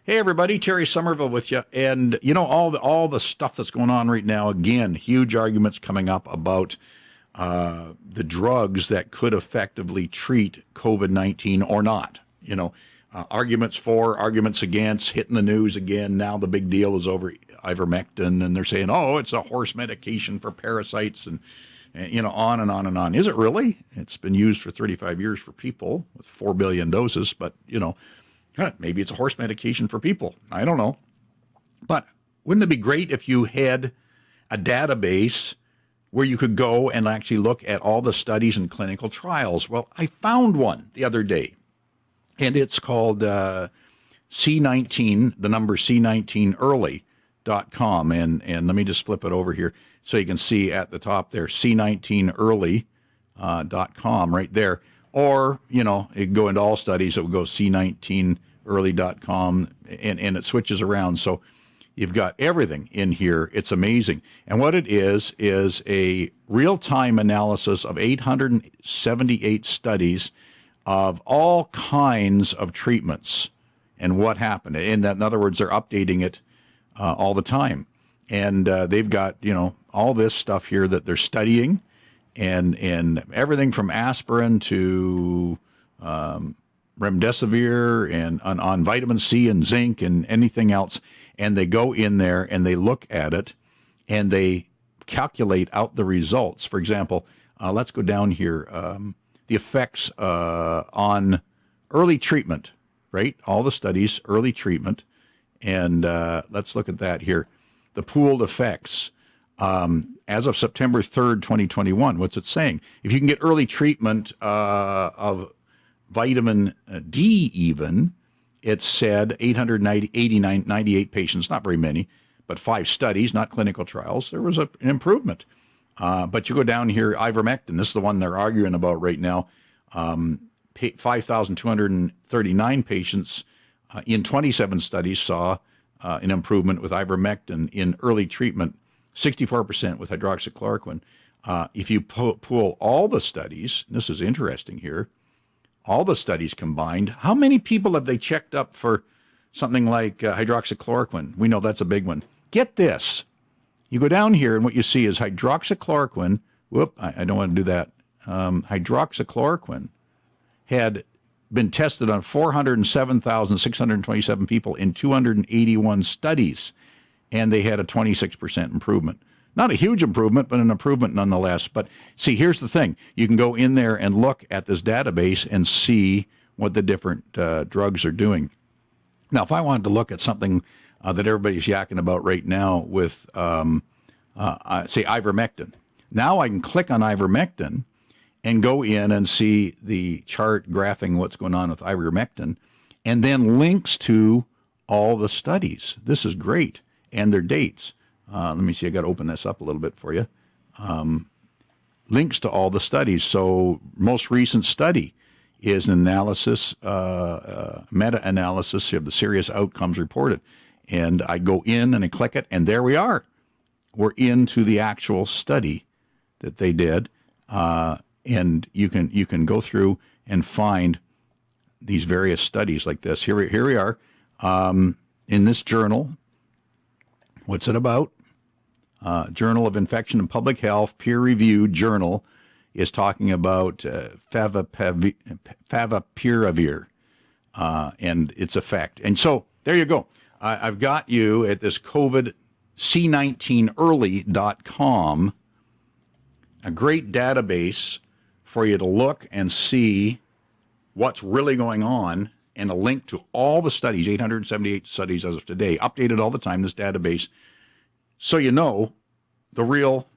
Hey everybody, Terry Somerville with you. And you know all the stuff that's going on right now. Again, huge arguments coming up about the drugs that could effectively treat COVID-19 or not. Arguments for, arguments against, hitting the news again. Now the big deal is over ivermectin, and they're saying, oh, it's a horse medication for parasites, and on and on and on. Is it really? It's been used for 35 years for people with 4 billion doses, but maybe it's a horse medication for people. I don't know. But wouldn't it be great if you had a database where you could go and actually look at all the studies and clinical trials? Well, I found one the other day, and it's called C19, the number C19early.com. And let me just flip it over here so you can see at the top there, C19early.com right there. Or, it could go into all studies. It would go C19early.com, and it switches around. So you've got everything in here. It's amazing. And what it is a real-time analysis of 878 studies of all kinds of treatments and what happened. In other words, they're updating it all the time. And they've got, all this stuff here that they're studying. And everything from aspirin to remdesivir and on vitamin C and zinc and anything else. And they go in there and they look at it and they calculate out the results. For example, let's go down here. The effects on early treatment, right? All the studies, early treatment. And let's look at that here. The pooled effects. As of September 3rd, 2021, what's it saying? If you can get early treatment of vitamin D even, it said 98 patients, not very many, but 5 studies, not clinical trials, there was an improvement. But you go down here, ivermectin, this is the one they're arguing about right now, 5,239 patients in 27 studies saw an improvement with ivermectin in early treatment. 64% with hydroxychloroquine. If you pool all the studies, this is interesting here, all the studies combined, how many people have they checked up for something like hydroxychloroquine? We know that's a big one. Get this. You go down here and what you see is hydroxychloroquine. I don't want to do that. Hydroxychloroquine had been tested on 407,627 people in 281 studies. And they had a 26% improvement. Not a huge improvement, but an improvement nonetheless. But see, here's the thing. You can go in there and look at this database and see what the different drugs are doing. Now, if I wanted to look at something that everybody's yakking about right now with, say, ivermectin, now I can click on ivermectin and go in and see the chart graphing what's going on with ivermectin, and then links to all the studies. This is great. And their dates. Let me see, I got to open this up a little bit for you. Links to all the studies. So most recent study is an analysis, meta-analysis of the serious outcomes reported. And I go in and I click it, and there we are. We're into the actual study that they did. And you can go through and find these various studies like this. Here we are in this journal. What's it about? Journal of Infection and Public Health, peer-reviewed journal, is talking about favipiravir and its effect. And so there you go. I've got you at this COVID C19early.com, a great database for you to look and see what's really going on, and a link to all the studies, 878 studies as of today, updated all the time, this database, so you know the real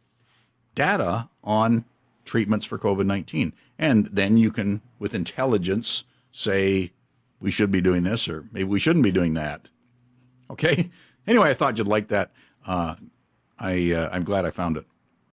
data on treatments for COVID-19. And then you can, with intelligence, say, we should be doing this, or maybe we shouldn't be doing that. Okay? Anyway, I thought you'd like that. I'm glad I found it.